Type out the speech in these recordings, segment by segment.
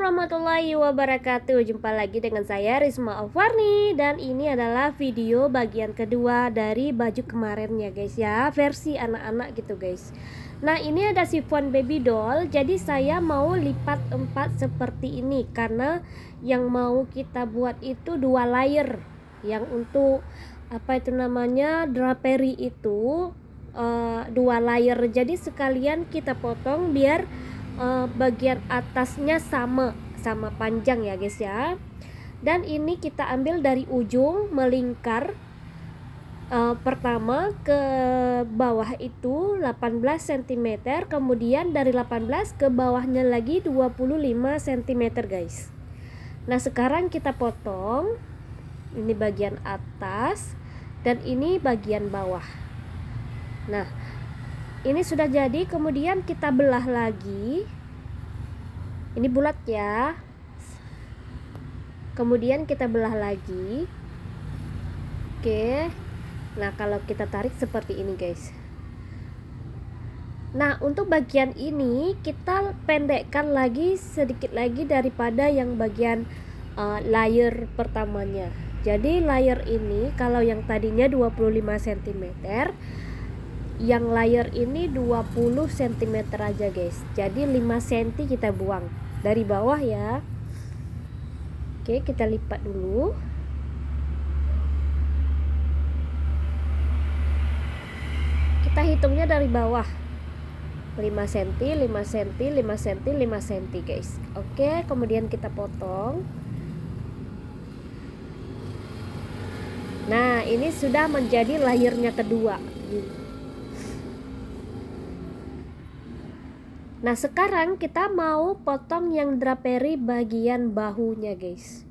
warahmatullahi wabarakatuh. Jumpa lagi dengan saya Risma Alfarni. Dan ini adalah video bagian kedua dari baju kemarin ya guys ya, versi anak-anak gitu guys. Nah ini ada chiffon baby doll. Jadi saya mau lipat 4 seperti ini, karena yang mau kita buat itu 2 layer. Yang untuk apa itu namanya, drapery itu 2 layer. Jadi sekalian kita potong biar bagian atasnya sama panjang ya guys ya. Dan ini kita ambil dari ujung melingkar pertama ke bawah itu 18 cm, kemudian dari 18 ke bawahnya lagi 25 cm guys. Nah sekarang kita potong ini bagian atas dan ini bagian bawah. Nah ini sudah jadi, kemudian kita belah lagi. Ini bulat ya. Kemudian kita belah lagi. Oke. Nah, kalau kita tarik seperti ini, guys. Nah, untuk bagian ini kita pendekkan lagi sedikit lagi daripada yang bagian layer pertamanya. Jadi layer ini kalau yang tadinya 25 cm, yang layer ini 20 cm aja guys. Jadi 5 cm kita buang dari bawah ya. Oke, kita lipat dulu. Kita hitungnya dari bawah 5 cm, 5 cm, 5 cm, 5 cm guys. Oke, kemudian kita potong. Nah ini sudah menjadi layernya kedua. Nah sekarang kita mau potong yang drapery bagian bahunya guys.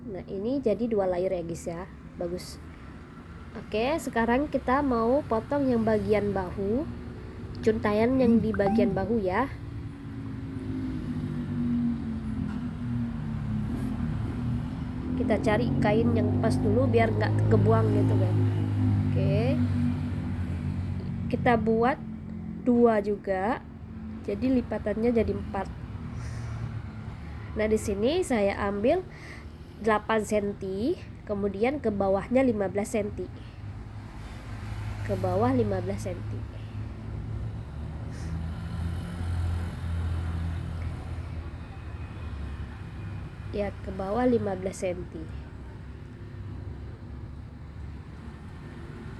Nah ini jadi 2 layer ya guys ya, bagus. Oke, sekarang kita mau potong yang bagian bahu, cuntayan yang di bagian bahu ya. Kita cari kain yang pas dulu biar nggak kebuang gitu kan. Oke, kita buat 2 juga. Jadi lipatannya jadi 4. Nah di sini saya ambil 8 cm, kemudian ke bawahnya 15 cm. Ke bawah 15 cm. Ya, ke bawah 15 cm.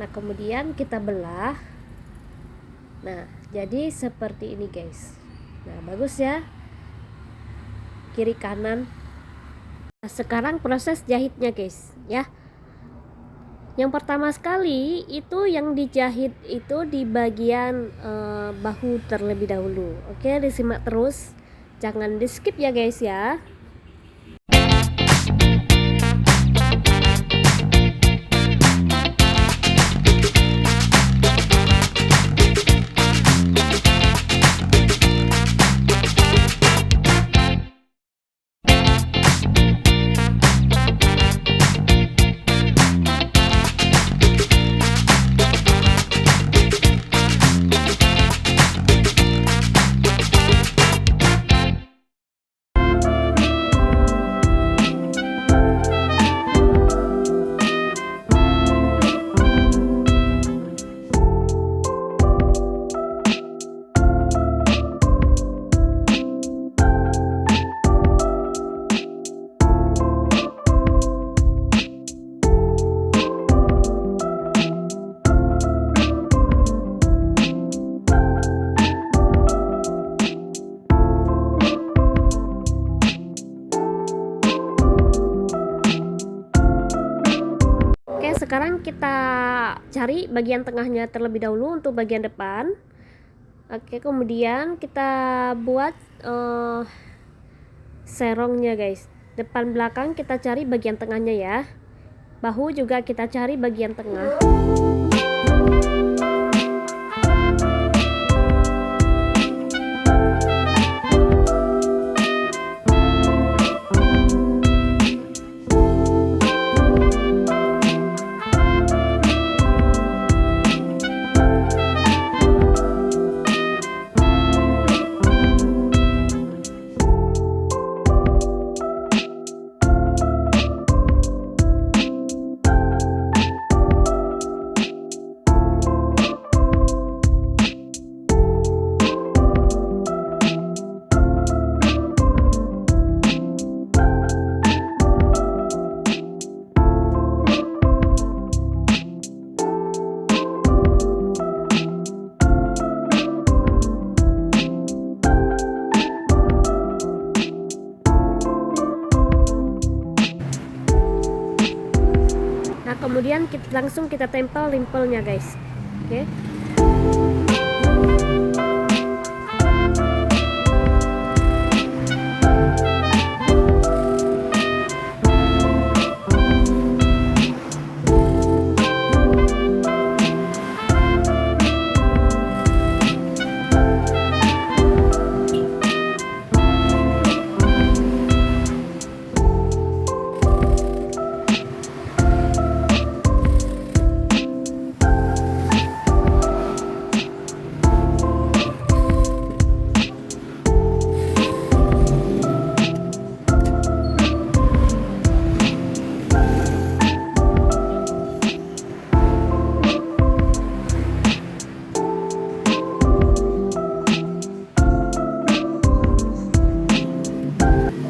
Nah, kemudian kita belah. Nah, jadi seperti ini guys. Nah, bagus ya. Kiri kanan. Nah, sekarang proses jahitnya guys ya. Yang pertama sekali itu yang dijahit itu di bagian bahu terlebih dahulu. Oke, disimak terus. Jangan di skip ya guys ya. Sekarang kita cari bagian tengahnya terlebih dahulu untuk bagian depan. Oke, kemudian kita buat serongnya guys. Depan belakang kita cari bagian tengahnya ya. Bahu juga kita cari bagian tengah. kemudian langsung kita tempel rimpelnya guys. Oke.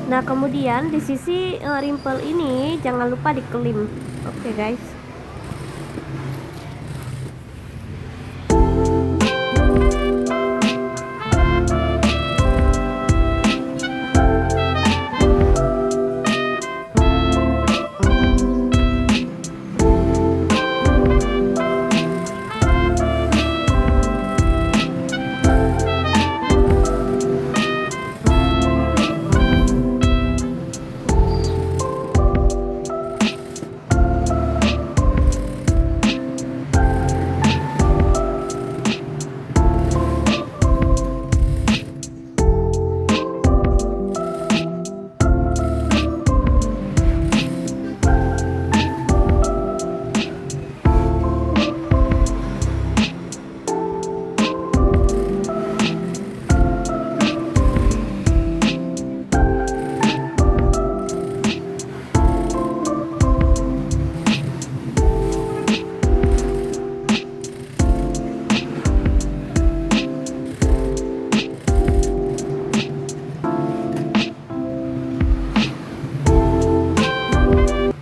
Nah, kemudian di sisi rimpel ini jangan lupa dikelim. Oke, guys.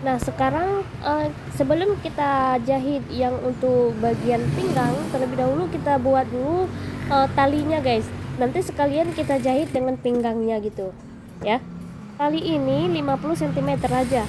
Nah, sekarang sebelum kita jahit yang untuk bagian pinggang, terlebih dahulu kita buat dulu talinya guys. Nanti sekalian kita jahit dengan pinggangnya gitu ya. Tali ini 50 cm aja.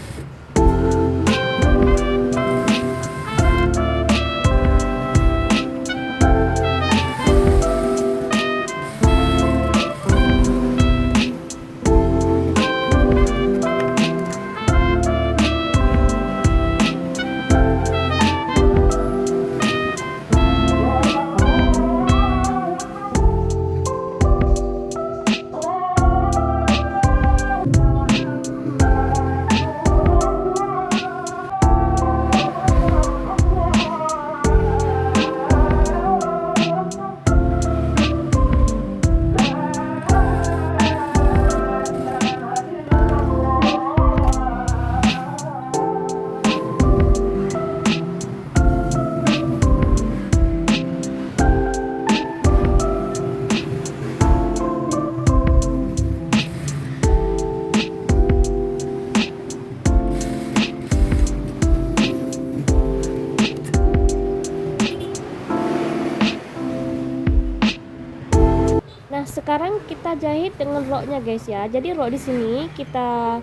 Nah, sekarang kita jahit dengan roknya guys ya. Jadi rok di sini kita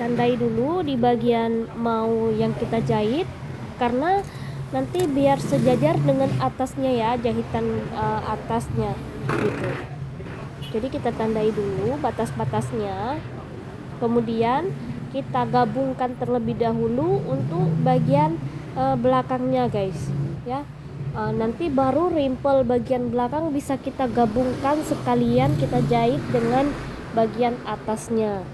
tandai dulu di bagian mau yang kita jahit, karena nanti biar sejajar dengan atasnya ya, jahitan atasnya gitu. Jadi kita tandai dulu batas-batasnya, kemudian kita gabungkan terlebih dahulu untuk bagian belakangnya guys ya. Nanti baru rimpel bagian belakang bisa kita gabungkan sekalian kita jahit dengan bagian atasnya.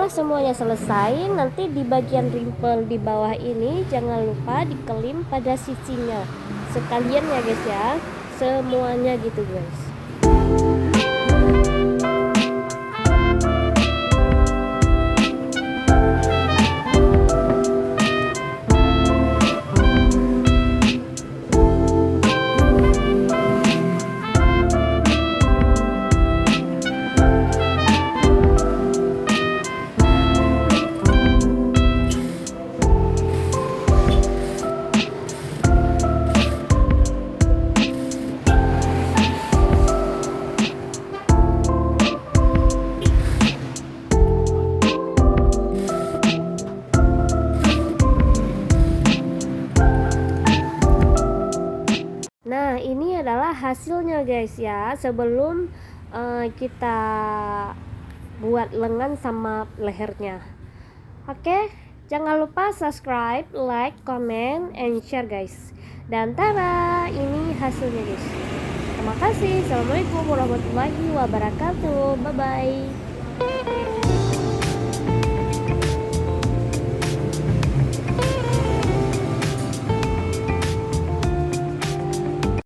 Setelah semuanya selesai, nanti di bagian rimpel di bawah ini jangan lupa dikelim pada sisinya sekalian ya guys ya, semuanya gitu guys. Nah, ini adalah hasilnya guys ya, sebelum kita buat lengan sama lehernya. Oke, jangan lupa subscribe, like, comment, and share guys. Dan tada, ini hasilnya guys. Terima kasih. Assalamualaikum warahmatullahi wabarakatuh. Bye bye.